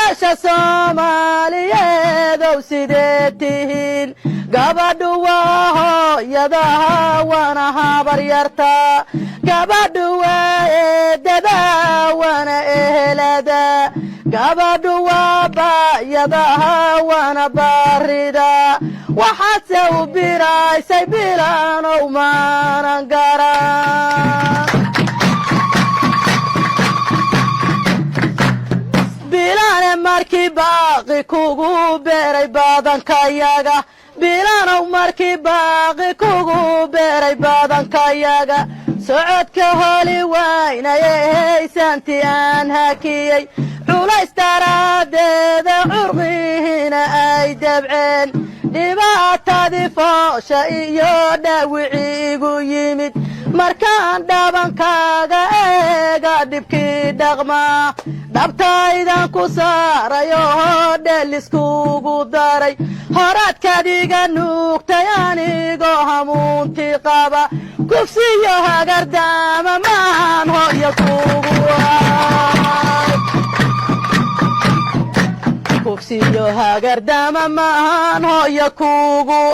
wiilasha Soomaaliyeedow sidee tihiin gabadhu waa hooyadaha waana habaryarta gabadhu waa eedada waana ehelada gabadhu waa baayadaha waana baarida waxaadse u biraysay bilaanow maanan garan bilaane markii baaqi kugu beeray badankayaga bilaanow markii baaqi kugu beeray badankayaga socodka holi waynayehaysanti aan hakiyey culays daraaddeeda curqihiina ay dabceen dhibaatadii foosha iyo dhaawiciigu yimid markaan dhabankaaga eega dhibkii dhaqmaa dhabtaydan ku saarayo dheeliskugu daray horaadkadiga nuugtay anigoo hamuuntii qaba kufsiyo hagardaama maahan hooyo kugu kufsiyo hagardaama maahan hooyo kugu